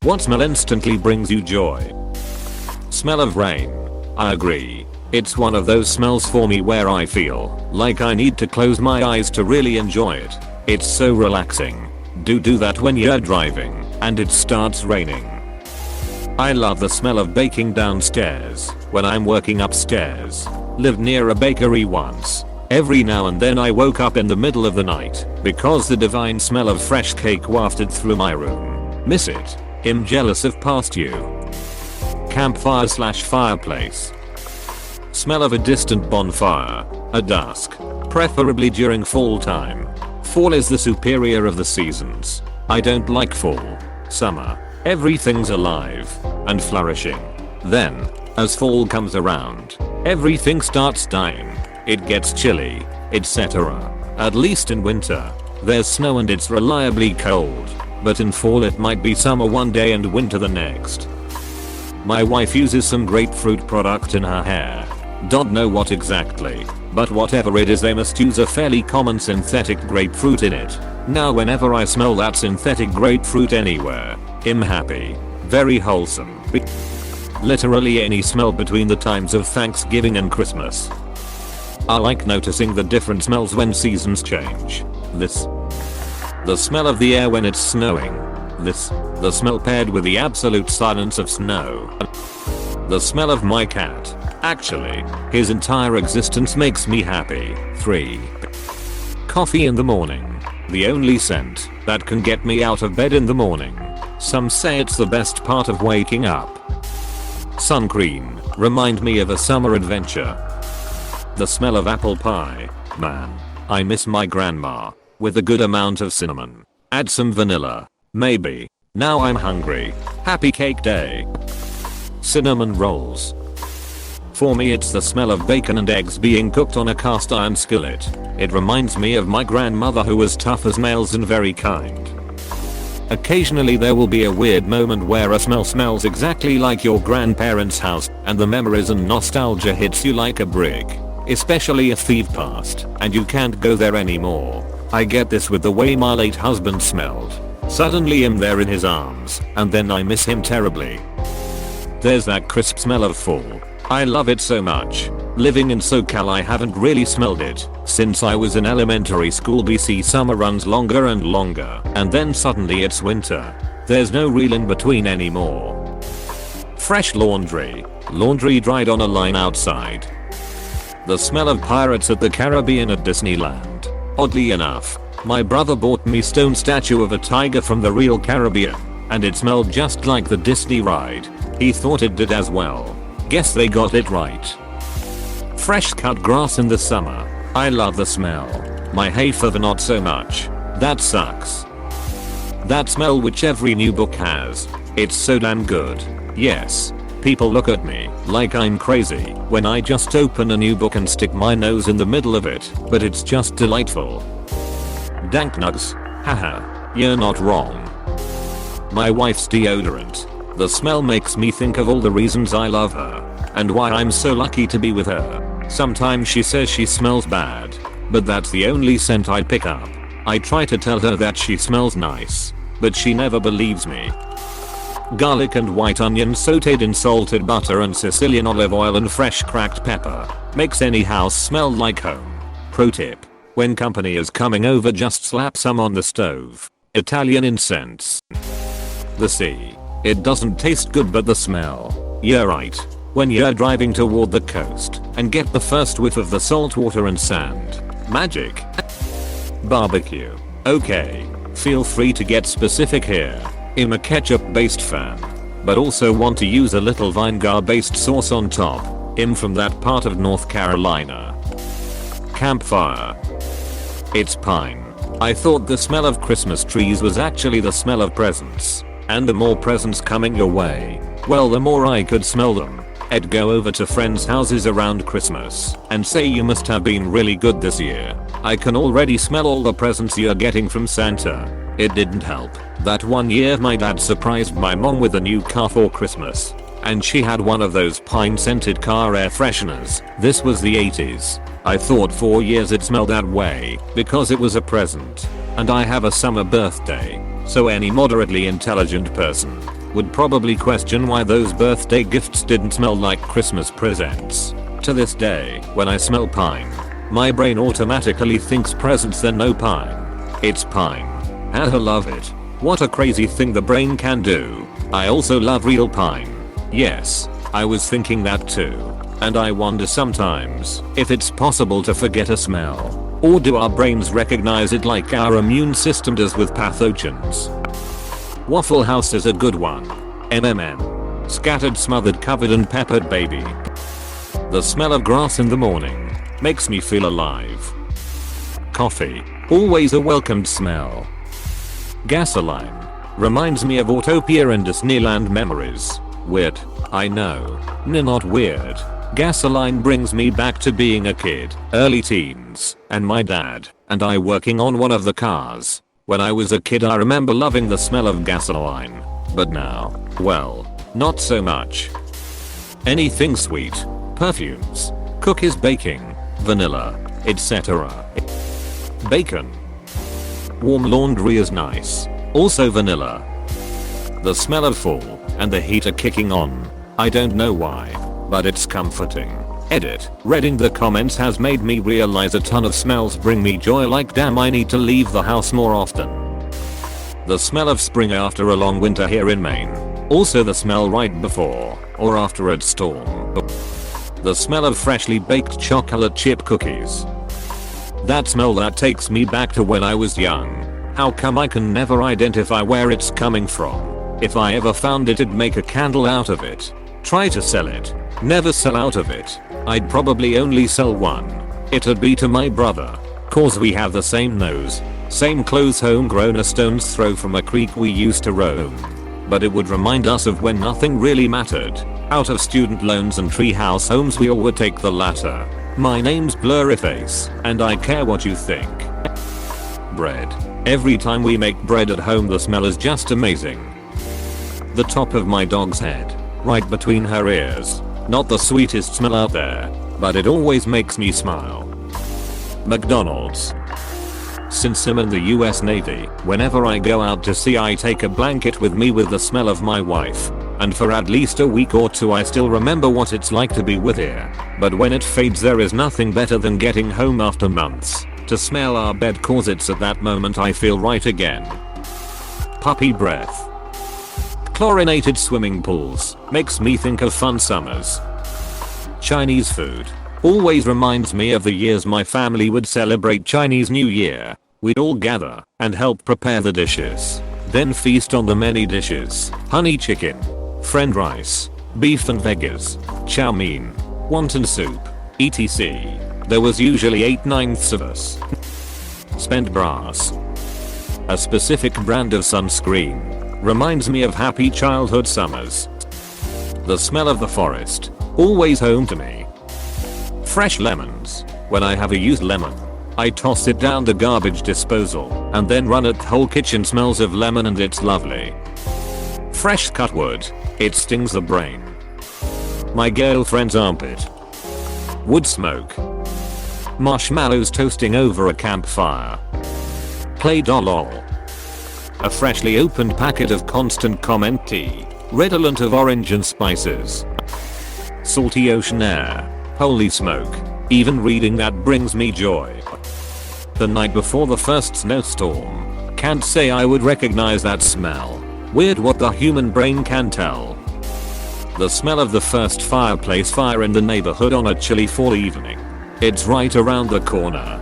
What smell instantly brings you joy? Smell of rain. I agree. It's one of those smells for me where I feel like I need to close my eyes to really enjoy it. It's so relaxing. Do that when you're driving and it starts raining. I love the smell of baking downstairs when I'm working upstairs. Lived near a bakery once. Every now and then I woke up in the middle of the night because the divine smell of fresh cake wafted through my room. Miss it. I'm jealous of past you. Campfire/fireplace. Smell of a distant bonfire at dusk, preferably during fall time. Fall is the superior of the seasons. I don't like fall. Summer. Everything's alive and flourishing. Then, as fall comes around, everything starts dying. It gets chilly, etc. At least in winter, there's snow and it's reliably cold. But in fall it might be summer one day and winter the next. My wife uses some grapefruit product in her hair. Don't know what exactly, but whatever it is they must use a fairly common synthetic grapefruit in it. Now whenever I smell that synthetic grapefruit anywhere, I'm happy. Very wholesome. Literally any smell between the times of Thanksgiving and Christmas. I like noticing the different smells when seasons change. The smell of the air when it's snowing. The smell paired with the absolute silence of snow. The smell of my cat. Actually, his entire existence makes me happy. 3. Coffee in the morning. The only scent that can get me out of bed in the morning. Some say it's the best part of waking up. Sun cream. Remind me of a summer adventure. The smell of apple pie. Man, I miss my grandma. With a good amount of cinnamon. Add some vanilla. Maybe. Now I'm hungry. Happy cake day. Cinnamon rolls. For me it's the smell of bacon and eggs being cooked on a cast iron skillet. It reminds me of my grandmother who was tough as nails and very kind. Occasionally there will be a weird moment where a smell smells exactly like your grandparents' house and the memories and nostalgia hits you like a brick. Especially if they've passed and you can't go there anymore. I get this with the way my late husband smelled. Suddenly I'm there in his arms and then I miss him terribly. There's that crisp smell of fall. I love it so much. Living in SoCal I haven't really smelled it since I was in elementary school. BC summer runs longer and longer and then suddenly it's winter. There's no real in between anymore. Fresh laundry. Laundry dried on a line outside. The smell of Pirates at the Caribbean at Disneyland. Oddly enough, my brother bought me stone statue of a tiger from the real Caribbean and it smelled just like the Disney ride. He thought it did as well. Guess they got it right. Fresh cut grass in the summer. I love the smell. My hay fever not so much. That sucks. That smell which every new book has. It's so damn good. Yes. People look at me like I'm crazy when I just open a new book and stick my nose in the middle of it, but it's just delightful. Dank nugs. Haha. You're not wrong. My wife's deodorant. The smell makes me think of all the reasons I love her and why I'm so lucky to be with her. Sometimes she says she smells bad, but that's the only scent I pick up. I try to tell her that she smells nice, but she never believes me. Garlic and white onion sauteed in salted butter and Sicilian olive oil and fresh cracked pepper makes any house smell like home. Pro tip: when company is coming over just slap some on the stove. Italian incense. The sea. It doesn't taste good but the smell. You're right. When you're driving toward the coast and get the first whiff of the salt water and sand. Magic. Barbecue. Okay. Feel free to get specific here. I'm a ketchup based fan, but also want to use a little vinegar based sauce on top. I'm from that part of North Carolina. Campfire. It's pine. I thought the smell of Christmas trees was actually the smell of presents. And the more presents coming your way, well the more I could smell them. I'd go over to friends' houses around Christmas and say you must have been really good this year. I can already smell all the presents you're getting from Santa. It didn't help that one year my dad surprised my mom with a new car for Christmas. And she had one of those pine scented car air fresheners. This was the 80s. I thought for years it smelled that way because it was a present. And I have a summer birthday. So any moderately intelligent person would probably question why those birthday gifts didn't smell like Christmas presents. To this day, when I smell pine, my brain automatically thinks presents then no pine. It's pine. I love it. What a crazy thing the brain can do. I also love real pine. Yes, I was thinking that too. And I wonder sometimes if it's possible to forget a smell. Or do our brains recognize it like our immune system does with pathogens? Waffle House is a good one. MMM. Scattered, smothered, covered and peppered baby. The smell of grass in the morning makes me feel alive. Coffee. Always a welcomed smell. Gasoline. Reminds me of Autopia and Disneyland memories. Weird. I know. Not weird. Gasoline brings me back to being a kid, early teens, and my dad and I working on one of the cars. When I was a kid I remember loving the smell of gasoline. But now, well, not so much. Anything sweet, perfumes, cookies, baking, vanilla, etc. Bacon. Warm laundry is nice. Also vanilla. The smell of fall and the heater kicking on. I don't know why, but it's comforting. Edit. Reading the comments has made me realize a ton of smells bring me joy, like damn I need to leave the house more often. The smell of spring after a long winter here in Maine. Also the smell right before or after a storm. The smell of freshly baked chocolate chip cookies. That smell that takes me back to when I was young. How come I can never identify where it's coming from? If I ever found it, I'd make a candle out of it. Try to sell it. Never sell out of it. I'd probably only sell one. It'd be to my brother. Cause we have the same nose. Same clothes, homegrown a stone's throw from a creek we used to roam. But it would remind us of when nothing really mattered. Out of student loans and treehouse homes we all would take the latter. My name's Blurryface, and I care what you think. Bread. Every time we make bread at home the smell is just amazing. The top of my dog's head. Right between her ears. Not the sweetest smell out there, but it always makes me smile. McDonald's. Since I'm in the US Navy, whenever I go out to sea I take a blanket with me with the smell of my wife. And for at least a week or two I still remember what it's like to be with her. But when it fades there is nothing better than getting home after months to smell our bed, cause it's at that moment I feel right again. Puppy breath. Chlorinated swimming pools makes me think of fun summers. Chinese food always reminds me of the years my family would celebrate Chinese New Year. We'd all gather and help prepare the dishes, then feast on the many dishes. Honey chicken, fried rice, beef and veggies, chow mein, wonton soup, etc. There was usually 8/9 of us. Spent brass. A specific brand of sunscreen reminds me of happy childhood summers. The smell of the forest, always home to me. Fresh lemons. When I have a used lemon, I toss it down the garbage disposal and then run it. The whole kitchen smells of lemon and it's lovely. Fresh cut wood. It stings the brain. My girlfriend's armpit. Wood smoke. Marshmallows toasting over a campfire. Play-Doh. A freshly opened packet of Constant Comment tea, redolent of orange and spices. Salty ocean air. Holy smoke. Even reading that brings me joy. The night before the first snowstorm. Can't say I would recognize that smell. Weird what the human brain can tell. The smell of the first fireplace fire in the neighborhood on a chilly fall evening. It's right around the corner.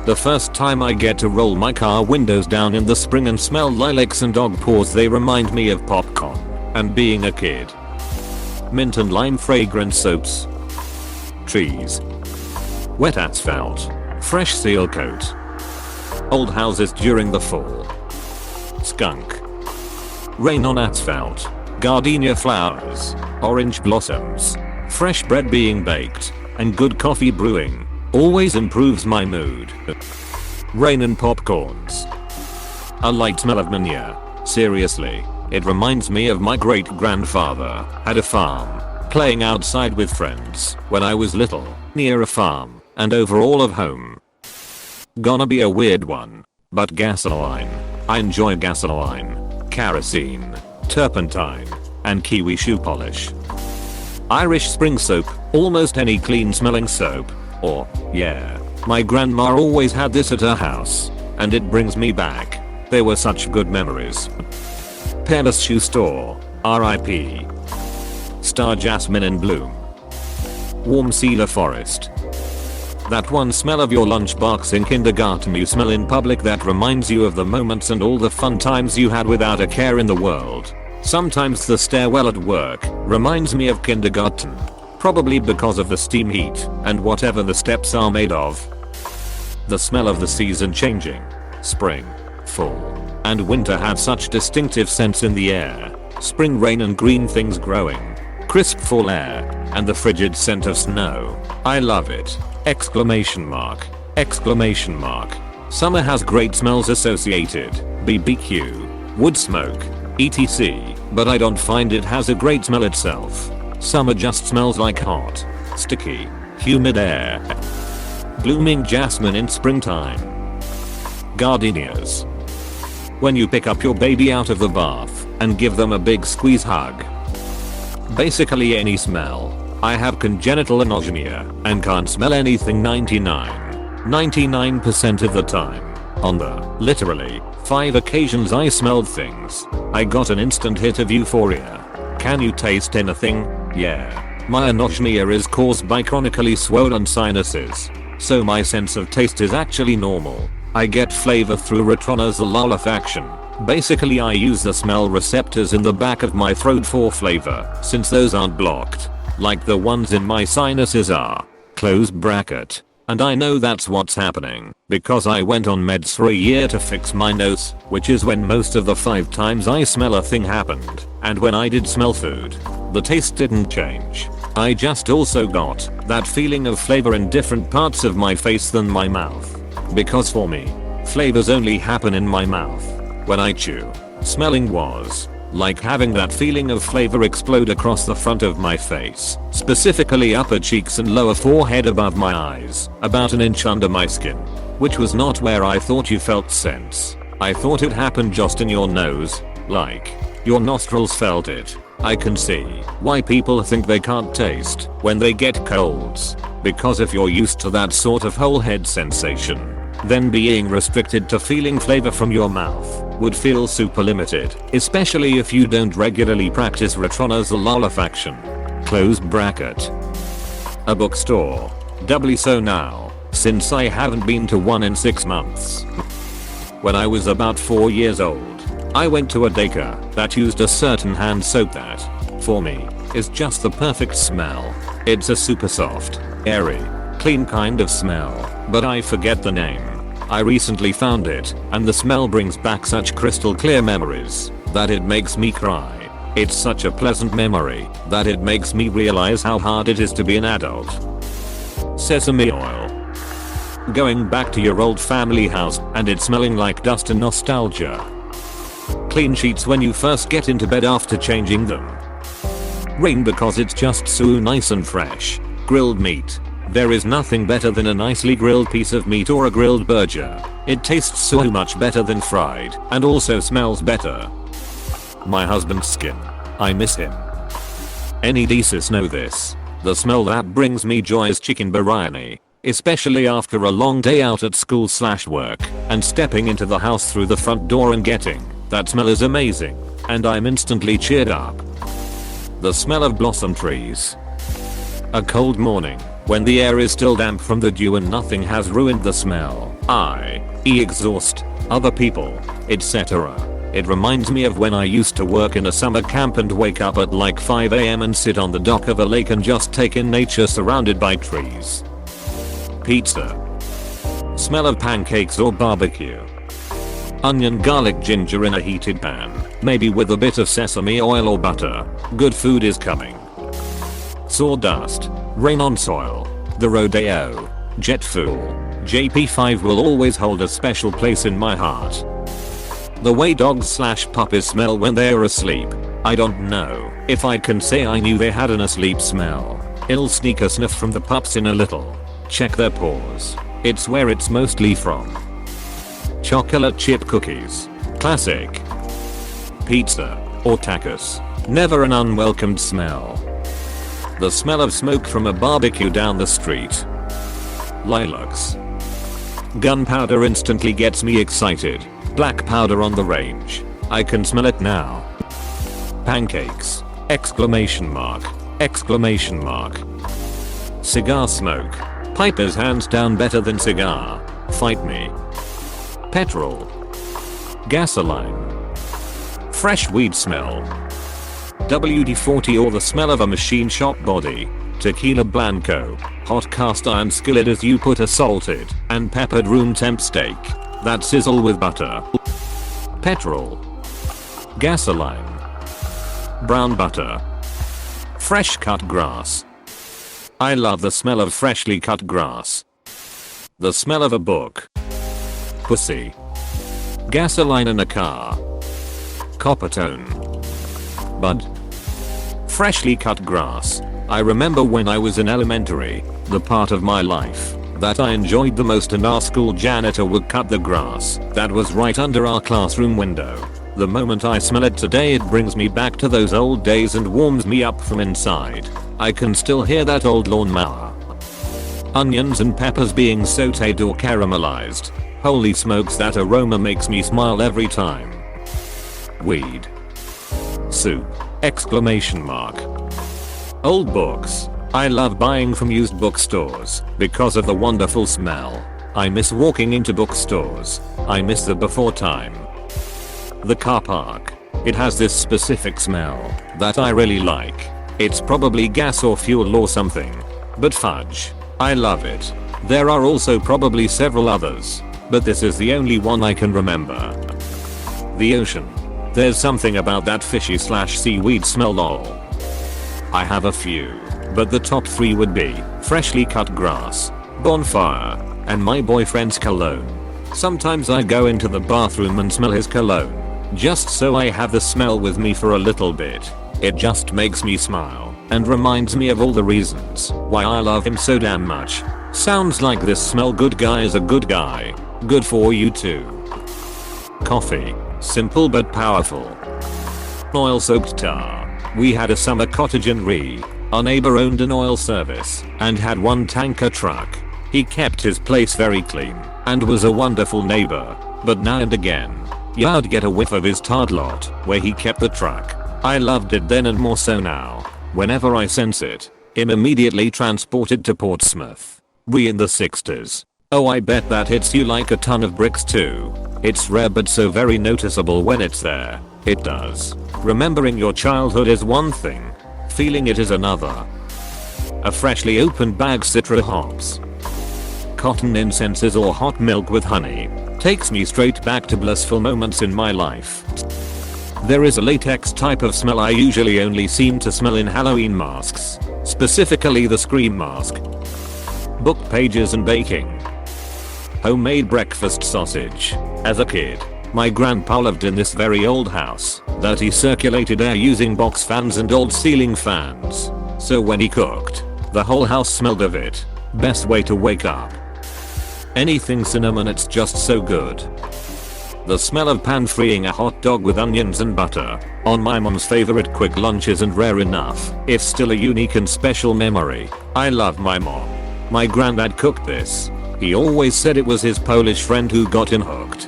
The first time I get to roll my car windows down in the spring and smell lilacs and dog paws, they remind me of popcorn and being a kid. Mint and lime fragrance soaps. Trees. Wet asphalt. Fresh seal coat. Old houses during the fall. Skunk. Rain on asphalt. Gardenia flowers. Orange blossoms. Fresh bread being baked. And good coffee brewing. Always improves my mood. Rain and popcorns. A light smell of manure. Seriously, it reminds me of my great grandfather had a farm, playing outside with friends when I was little, near a farm, and over all of home. Gonna be a weird one, but gasoline. I enjoy gasoline. Kerosene. turpentine, and kiwi shoe polish. Irish spring soap, almost any clean smelling soap. Or, yeah, my grandma always had this at her house, and it brings me back. They were such good memories. Peerless Shoe Store, RIP. Star Jasmine in Bloom. Warm Cedar Forest. That one smell of your lunchbox in kindergarten you smell in public that reminds you of the moments and all the fun times you had without a care in the world. Sometimes the stairwell at work reminds me of kindergarten. Probably because of the steam heat and whatever the steps are made of. The smell of the season changing. Spring, fall, and winter have such distinctive scents in the air. Spring rain and green things growing. Crisp fall air, and the frigid scent of snow. I love it. Exclamation mark. Exclamation mark. Summer has great smells associated. BBQ, wood smoke, etc. But I don't find it has a great smell itself. Summer just smells like hot, sticky, humid air. Blooming jasmine in springtime. Gardenias. When you pick up your baby out of the bath and give them a big squeeze hug. Basically any smell. I have congenital anosmia and can't smell anything 99% of the time. On the, literally, 5 occasions I smelled things, I got an instant hit of euphoria. Can you taste anything? Yeah. My anosmia is caused by chronically swollen sinuses, so my sense of taste is actually normal. I get flavor through retronasal olfaction. Basically I use the smell receptors in the back of my throat for flavor, since those aren't blocked, like the ones in my sinuses are. Close bracket. And I know that's what's happening, because I went on meds for a year to fix my nose, which is when most of the 5 times I smell a thing happened, and when I did smell food, the taste didn't change. I just also got that feeling of flavor in different parts of my face than my mouth. Because for me, flavors only happen in my mouth. When I chew, smelling was like having that feeling of flavor explode across the front of my face, specifically upper cheeks and lower forehead above my eyes, about an inch under my skin. Which was not where I thought you felt sense. I thought it happened just in your nose, like your nostrils felt it. I can see why people think they can't taste when they get colds, because if you're used to that sort of whole head sensation, then being restricted to feeling flavor from your mouth would feel super limited, especially if you don't regularly practice retronasal olfaction. Close bracket. A bookstore. Doubly so now, since I haven't been to one in 6 months. When I was about 4 years old, I went to a daycare that used a certain hand soap that, for me, is just the perfect smell. It's a super soft, airy, clean kind of smell, but I forget the name. I recently found it, and the smell brings back such crystal clear memories that it makes me cry. It's such a pleasant memory that it makes me realize how hard it is to be an adult. Sesame oil. Going back to your old family house and it smelling like dust and nostalgia. Clean sheets when you first get into bed after changing them. Rain because it's just so nice and fresh. Grilled meat. There is nothing better than a nicely grilled piece of meat or a grilled burger. It tastes so much better than fried and also smells better. My husband's skin. I miss him. Any decis know this. The smell that brings me joy is chicken biryani, especially after a long day out at school/work, and stepping into the house through the front door and getting that smell is amazing, and I'm instantly cheered up. The smell of blossom trees. A cold morning, when the air is still damp from the dew and nothing has ruined the smell, exhaust other people, etc. It reminds me of when I used to work in a summer camp and wake up at like 5 AM and sit on the dock of a lake and just take in nature surrounded by trees. Pizza. Smell of pancakes or barbecue. Onion, garlic, ginger in a heated pan, maybe with a bit of sesame oil or butter. Good food is coming. Sawdust. Rain on soil. The rodeo. Jet fuel. JP5 will always hold a special place in my heart. The way dogs/puppies smell when they're asleep. I don't know if I can say I knew they had an asleep smell. I'll sneak a sniff from the pups in a little. Check their paws. It's where it's mostly from. Chocolate chip cookies. Classic. Pizza. or tacos. Never an unwelcomed smell. The smell of smoke from a barbecue down the street. Lilacs. Gunpowder instantly gets me excited. Black powder on the range. I can smell it now. Pancakes. Exclamation mark. Exclamation mark. Cigar smoke. Pipe is hands down better than cigar. Fight me. Petrol. Gasoline. Fresh weed smell. WD-40 or the smell of a machine shop body. Tequila Blanco. Hot cast iron skillet as you put a salted and peppered room temp steak that sizzle with butter. Petrol. Gasoline. Brown butter. Fresh cut grass. I love the smell of freshly cut grass. The smell of a book. Pussy. Gasoline in a car. Copper tone. Bud. Freshly cut grass. I remember when I was in elementary, the part of my life that I enjoyed the most, and our school janitor would cut the grass that was right under our classroom window. The moment I smell it today, it brings me back to those old days and warms me up from inside. I can still hear that old lawnmower. Onions and peppers being sauteed or caramelized. Holy smokes, that aroma makes me smile every time. Weed. Soup. Exclamation mark. Old books. I love buying from used bookstores because of the wonderful smell. I miss walking into bookstores. I miss the before time. The car park. It has this specific smell that I really like. It's probably gas or fuel or something. But fudge. I love it. There are also probably several others, but this is the only one I can remember. The ocean. There's something about that fishy / seaweed smell lol. I have a few, but the top 3 would be freshly cut grass, bonfire, and my boyfriend's cologne. Sometimes I go into the bathroom and smell his cologne, just so I have the smell with me for a little bit. It just makes me smile and reminds me of all the reasons why I love him so damn much. Sounds like this smell good guy is a good guy. Good for you too. Coffee. Simple but powerful. Oil soaked tar. We had a summer cottage in Ree. Our neighbor owned an oil service and had one tanker truck. He kept his place very clean and was a wonderful neighbor, but now and again, I'd get a whiff of his tar lot where he kept the truck. I loved it then and more so now. Whenever I sense it, I'm immediately transported to Portsmouth. We in the 60s. Oh, I bet that hits you like a ton of bricks too. It's rare but so very noticeable when it's there. It does. Remembering your childhood is one thing. Feeling it is another. A freshly opened bag citra hops. Cotton incenses or hot milk with honey. Takes me straight back to blissful moments in my life. There is a latex type of smell I usually only seem to smell in Halloween masks. Specifically the Scream mask. Book pages and baking. Homemade breakfast sausage. As a kid, my grandpa lived in this very old house that he circulated air using box fans and old ceiling fans. So when he cooked, the whole house smelled of it. Best way to wake up. Anything cinnamon, it's just so good. The smell of pan frying a hot dog with onions and butter on my mom's favorite quick lunches, and rare enough, it's still a unique and special memory. I love my mom. My granddad cooked this. He always said it was his Polish friend who got him hooked.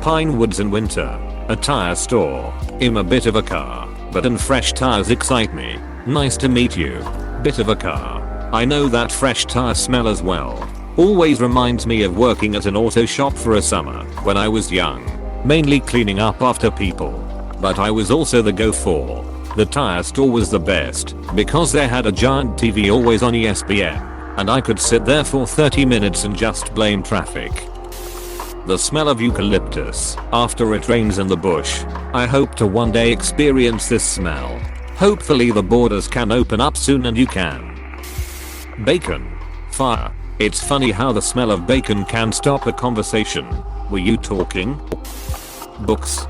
Pine woods in winter. A tire store. I'm a bit of a car, but and fresh tires excite me. Nice to meet you. Bit of a car. I know that fresh tire smell as well. Always reminds me of working at an auto shop for a summer when I was young. Mainly cleaning up after people. But I was also the go for. The tire store was the best because they had a giant TV always on ESPN. And I could sit there for 30 minutes and just blame traffic. The smell of eucalyptus after it rains in the bush. I hope to one day experience this smell. Hopefully the borders can open up soon and you can. Bacon. Fire. It's funny how the smell of bacon can stop a conversation. Were you talking? Books.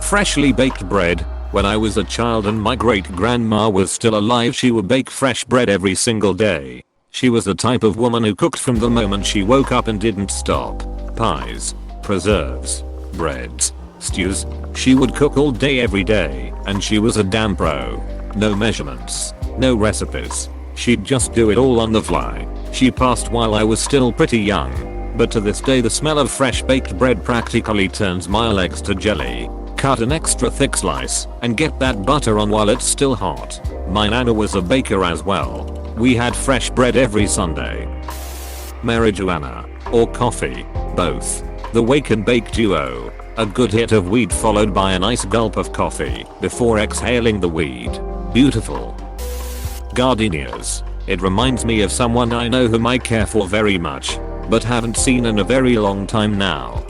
Freshly baked bread. When I was a child and my great grandma was still alive, she would bake fresh bread every single day. She was the type of woman who cooked from the moment she woke up and didn't stop. Pies, preserves, breads, Stews. She would cook all day every day, and she was a damn pro. No measurements, no recipes. She'd just do it all on the fly. She passed while I was still pretty young, but to this day the smell of fresh baked bread practically turns my legs to jelly. Cut an extra thick slice and get that butter on while it's still hot. My nana was a baker as well. We had fresh bread every Sunday. Marijuana or coffee, both. The wake and bake duo. A good hit of weed followed by a nice gulp of coffee before exhaling the weed. Beautiful. Gardenias. It reminds me of someone I know whom I care for very much, but haven't seen in a very long time now.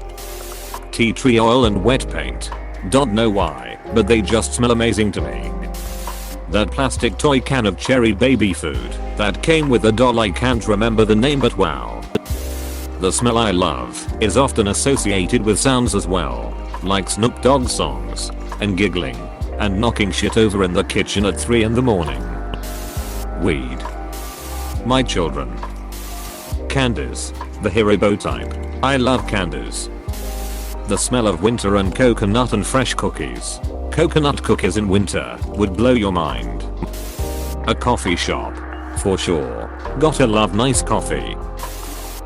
Tea tree oil and wet paint. Don't know why, but they just smell amazing to me. That plastic toy can of cherry baby food that came with a doll, I can't remember the name, but wow. The smell I love is often associated with sounds as well, like Snoop Dogg songs, and giggling, and knocking shit over in the kitchen at 3 in the morning. Weed. My children. Candies. The Haribo type. I love candies. The smell of winter and coconut and fresh cookies. Coconut cookies in winter would blow your mind. A coffee shop. For sure. Gotta love nice coffee.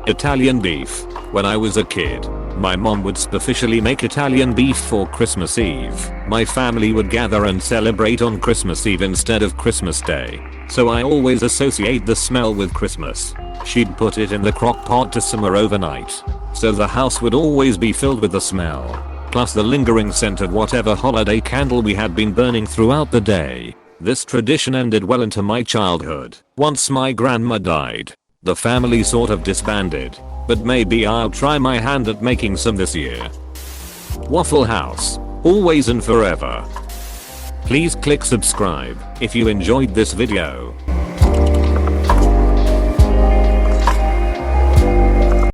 Italian beef. When I was a kid, my mom would specially make Italian beef for Christmas Eve. My family would gather and celebrate on Christmas Eve instead of Christmas Day, so I always associate the smell with Christmas. She'd put it in the crock pot to simmer overnight, so the house would always be filled with the smell, plus the lingering scent of whatever holiday candle we had been burning throughout the day. This tradition ended well into my childhood. Once my grandma died, the family sort of disbanded, but maybe I'll try my hand at making some this year. Waffle House. Always and forever. Please click subscribe if you enjoyed this video.